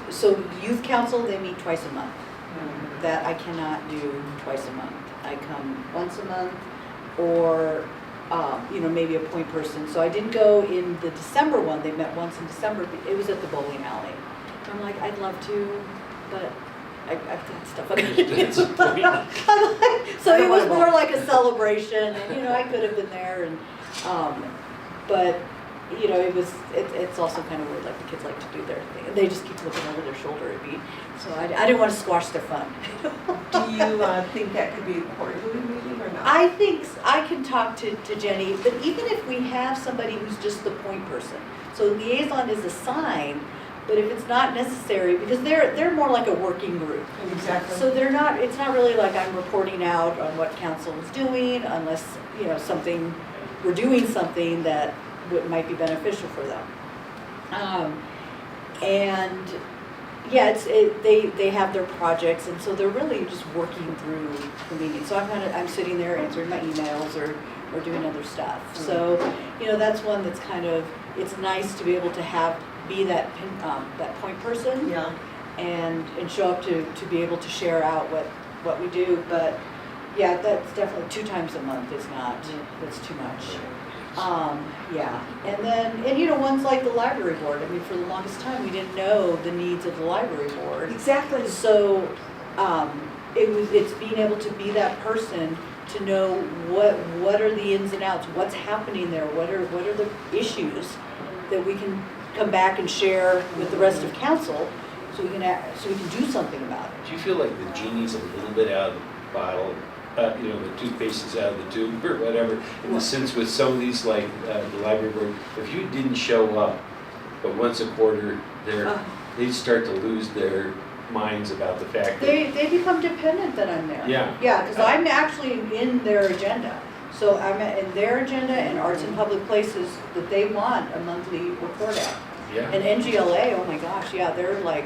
so youth council, they meet twice a month. That I cannot do twice a month. I come once a month, or, maybe a point person. So I didn't go in the December one, they met once in December, but it was at the bowling alley. I'm like, I'd love to, but I've got stuff I gotta do. That's the point. I'm like- So it was more like a celebration, and, I could have been there, and, but, it's also kind of weird, like the kids like to do their thing, and they just keep looking over their shoulder at me, so I didn't want to squash their fun. Do you think that could be a quarterly meeting or not? I think I can talk to Jenny, but even if we have somebody who's just the point person, so liaison is assigned, but if it's not necessary, because they're more like a working group. Exactly. So it's not really like I'm reporting out on what council is doing unless, we're doing something that might be beneficial for them. And yeah, they have their projects, and so they're really just working through the meeting. So I'm sitting there answering my emails or doing other stuff. So, that's one that's kind of, it's nice to be able to be that point person. Yeah. And show up to be able to share out what we do. But yeah, that's definitely 2 times a month is not, that's too much. Yeah, and then, ones like the library board, I mean, for the longest time, we didn't know the needs of the library board. Exactly. So, it's being able to be that person to know what are the ins and outs, what's happening there, what are the issues that we can come back and share with the rest of council, so we can do something about it. Do you feel like the genie's a little bit out of the bottle? The toothpaste is out of the tube or whatever, in the sense with some of these, like the library board, if you didn't show up, but once a quarter, they'd start to lose their minds about the fact that. They become dependent that I'm there. Yeah. Yeah, because I'm actually in their agenda. So I'm in their agenda and Arts and Public Places that they want a monthly report out. Yeah. And NGLA, oh my gosh, yeah, they're like,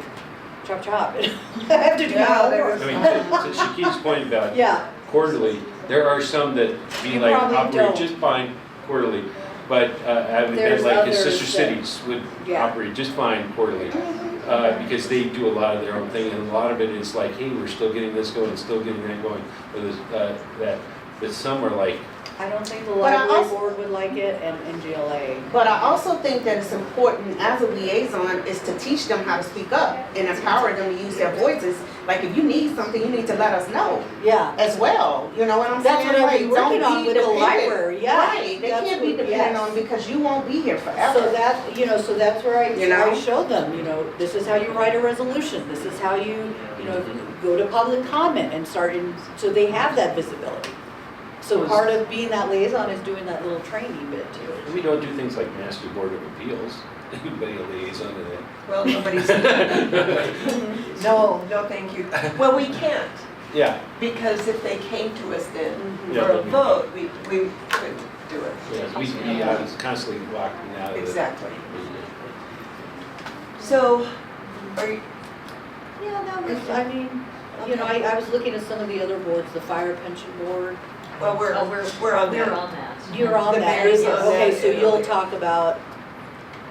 chop chop. I have to do my homework. I mean, to Shaquille's point about Yeah, quarterly, there are some that be You like probably operate don't. just fine quarterly, but I would There's bet like his others sister that- cities would Yeah. operate just fine quarterly. Because they do a lot of their own thing, and a lot of it is like, hey, we're still getting this going, still getting that going, or that, but some are like, I don't think the But I library also- board would like it and NGLA. But I also think that it's important as a liaison is to teach them how to speak up and empower them to use their voices. Like if you need something, you need to let us know Yeah. as well. You know what I'm That's saying? what I've Like, been don't working on be with the dependent. library, yeah. Right, they That's can't be what- dependent yes. on because you won't be here So forever. so that's where I know? showed them, this is how you write a resolution, this is how you go to public comment and so they have that visibility. So part of being that liaison is doing that little training bit too. we don't do things like Master Board of Appeals, anybody a liaison to that. Well, nobody's. No, thank you. Well, we can't, Yeah, because if they came to us then Yeah, for a but- vote, we couldn't do it. yeah, I was constantly walking out of the. Exactly. So, are you, Yeah, that was, I mean, I was looking at some of the other boards, the fire pension board. well, we're on We're that. on that. You're on The that, mayor's is it? on Okay, that, so and you'll okay. talk about,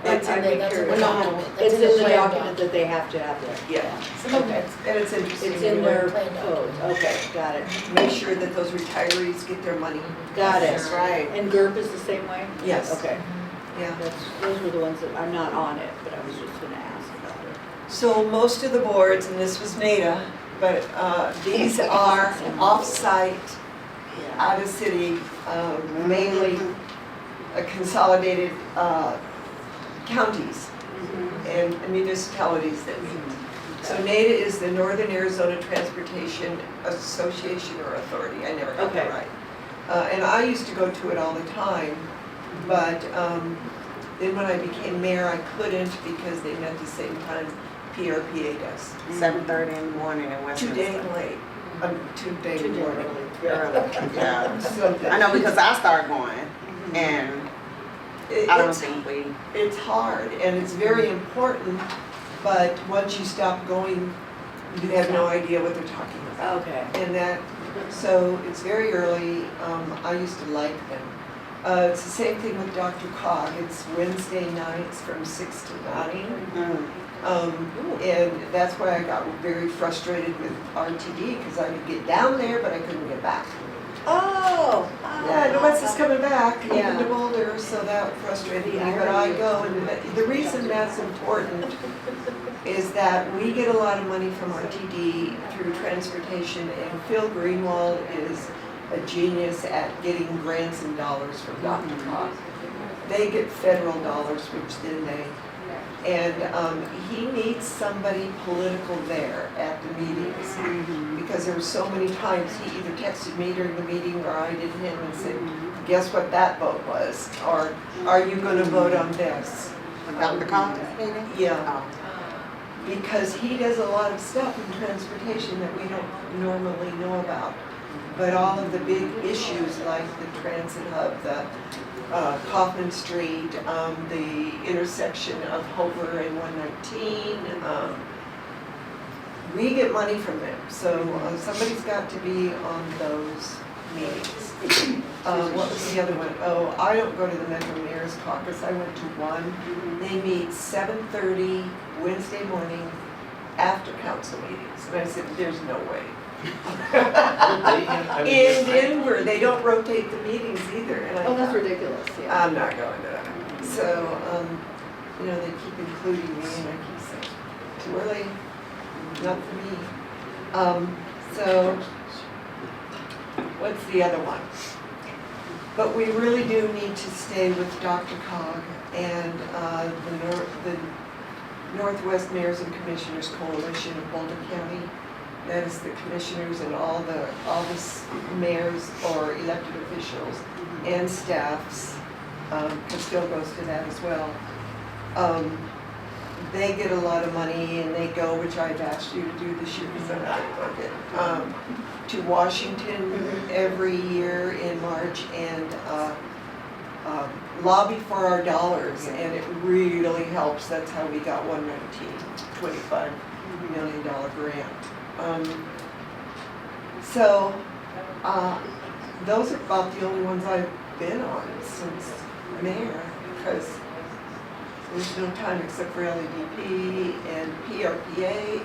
That's in the, I'd be that's in the curious. document. That's It's in the plan document that they have to have there. Yeah, Okay. and it's interesting. It's in their Plan code, okay, got it, Make sure that those retirees get their money. got it. That's right. And GURP is the same way? Yes. Okay, Yeah. those were the ones that, I'm not on it, but I was just gonna ask about it. So most of the boards, and this was NADA, but these are off-site, out of city, mainly consolidated counties and municipalities that meet. So NADA is the Northern Arizona Transportation Association or Authority, I never got that Okay. right. And I used to go to it all the time, but then when I became mayor, I couldn't because they met the same time PRPA does. 7:30 in the morning in Too Westminster. dang late, too dang Too damn morning. early. Early, yeah. So I know because I started going and I don't It's, think we, it's hard and it's very important, but once you stop going, you have no idea what they're talking about. Okay. And that, so it's very early, I used to like them. It's the same thing with Dr. Cog, it's Wednesday nights from 6 to 9. And that's why I got very frustrated with RTD, because I could get down there, but I couldn't get back. Oh. Yeah, no one's just coming back, Yeah. even to Boulder, so that frustrated me, but I go, and the reason that's important is that we get a lot of money from RTD through transportation, and Phil Greenwald is a genius at getting grants and dollars from Dr. Cog. They get federal dollars, which then and he needs somebody political there at the meetings, because there were so many times he either texted me during the meeting or I did him and said, guess what that vote was? Or are you gonna vote on this? Dr. Collins, maybe? Yeah, because he does a lot of stuff in transportation that we don't normally know about. But all of the big issues like the transit hub, the Kaufman Street, the intersection of Hover and 119, we get money from them. So somebody's got to be on those meetings. What was the other one? Oh, I don't go to the Metro Mayor's Caucus. I went to one. They meet 7:30 Wednesday morning after council meetings. And I said, there's no way. In Denver, they don't rotate the meetings either. And I Oh, that's thought, ridiculous, yeah. I'm not going to that. So, you know, they keep including me and I keep saying, too early, not for me. So, what's the other one? But we really do need to stay with Dr. Cog and the Northwest Mayors and Commissioners Coalition of Boulder County. That is the commissioners and all the mayors or elected officials and staffs, Castile goes to that as well. They get a lot of money and they go, which I've asked you to do this year because I'm not going to, to Washington every year in March and lobby for our dollars, and it really helps. That's how we got 119, $25 million grant. So those are about the only ones I've been on since mayor, because there's no time except for LEDP and PRPA.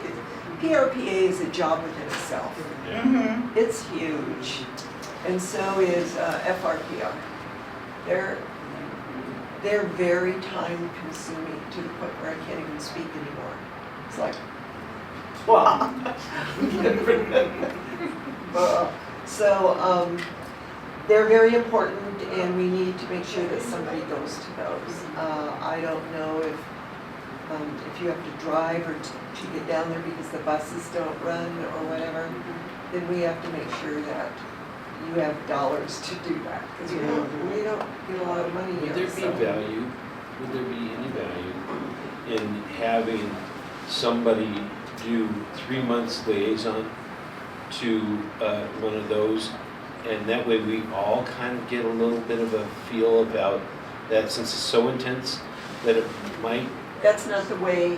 PRPA is a job within itself. It's huge, and so is FRPR. They're very time consuming to the point where I can't even speak anymore. It's like, wow. So they're very important, and we need to make sure that somebody goes to those. I don't know if you have to drive or to get down there because the buses don't run or whatever, then we have to make sure that you have dollars to do that, because we don't get a lot of money here. Would there be any value in having somebody do 3 months liaison to one of those, and that way we all kind of get a little bit of a feel about that, since it's so intense that it might. That's not the way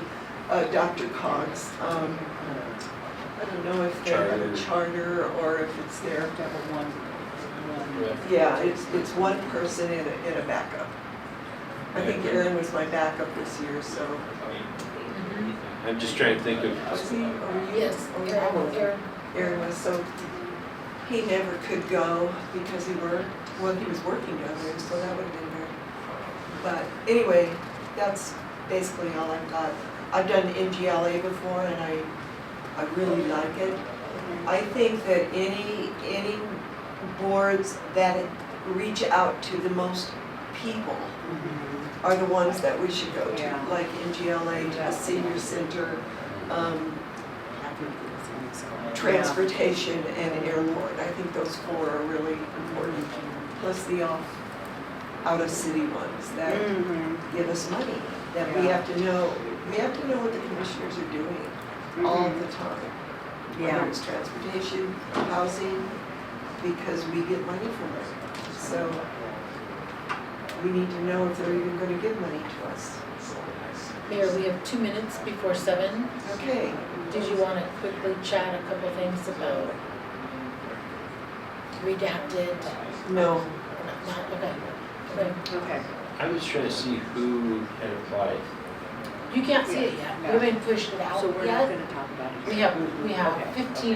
Dr. Cogs, I don't know if they have a charter or if it's their, yeah, it's one person in a backup. I think Aaron was my backup this year, so. I'm just trying to think of. Was he, or you? Yes, Or you? Aaron. Aaron was, so he never could go because he was working down there, so that would have been good. But anyway, that's basically all I've got. I've done NGLA before and I really like it. I think that any boards that reach out to the most people are the ones that we should go to, Yeah. like NGLA, to the senior center, transportation and airport. I think those four are really important, plus the out-of-city ones that give us money, that we have to know what the commissioners are doing all the time. Whether it's transportation, housing, because we get money from it. So we need to know if they're even gonna give money to us. Mayor, we have 2 minutes before 7. Okay, Did you want to quickly chat a couple things about redacted? no, Not, okay. Okay. Okay. I was trying to see who had applied. You can't see it yet. We haven't pushed it out So we're not yet. gonna talk about it. We have Okay, 15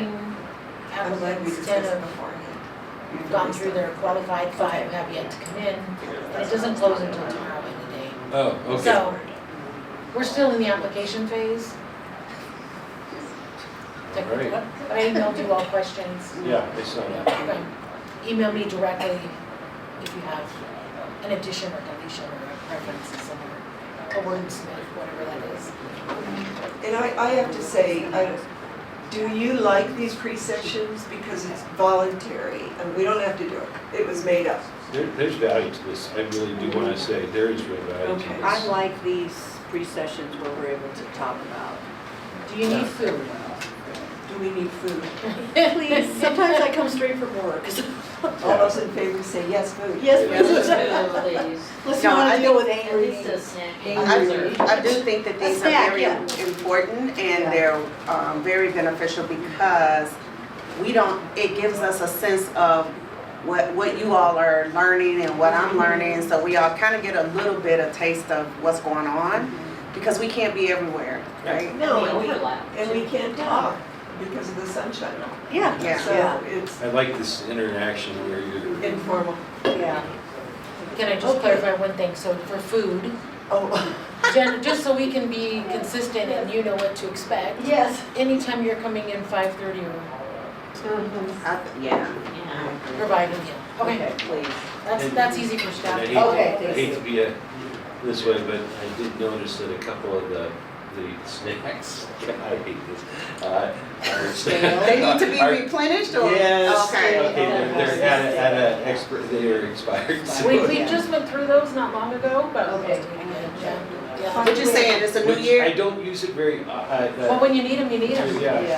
I'm glad we applicants, discussed 10 it have beforehand. gone through their qualified, 5 have yet to come in. And it doesn't close until tomorrow any day. Oh, okay. So, we're still in the application phase. All right. But I emailed you all questions. Yeah, I saw that. Okay. Email me directly if you have an addition or deletion or a preference somewhere, a wordsmith, whatever that is. And I have to say, do you like these pre-sessions? Because it's voluntary, and we don't have to do it. It was made up. There's value to this. I really do want to say there is real value to Okay. this. I like these pre-sessions where we're able to talk about. Do you need food? Do we need food? Please, sometimes I come straight from work. All those in favor say yes, food. Yes, Yes, please. please. Let's No, not I deal with At angry. least a snack. I do think that these are snack, very yeah. important and Yeah. they're very beneficial because it gives us a sense of what you all are learning and what I'm learning. So we all kind of get a little bit of taste of what's going on because we can't be everywhere, right? No, And the and overlap. we can't talk because of the sunshine. Yeah, Yeah. So yeah, it's I like this interaction where you're, informal. yeah. Can I just clarify one thing? So for food, Oh, just so we can be consistent and you know what to expect, Yes. anytime you're coming in 5:30 or Yeah. Yeah. providing you. Okay, Please. that's easy for and staff. I hate, Okay, I hate to be this way, but I did notice that a couple of the snacks, I hate this, are They need to be are- replenished or? Yes, Okay. okay, they're at a expert, they are expired. so- We just went through those not long ago, but Okay. yeah. What you saying, it's a new Which year? I don't use it very, Well, when you need them, you need them. yeah. Yeah.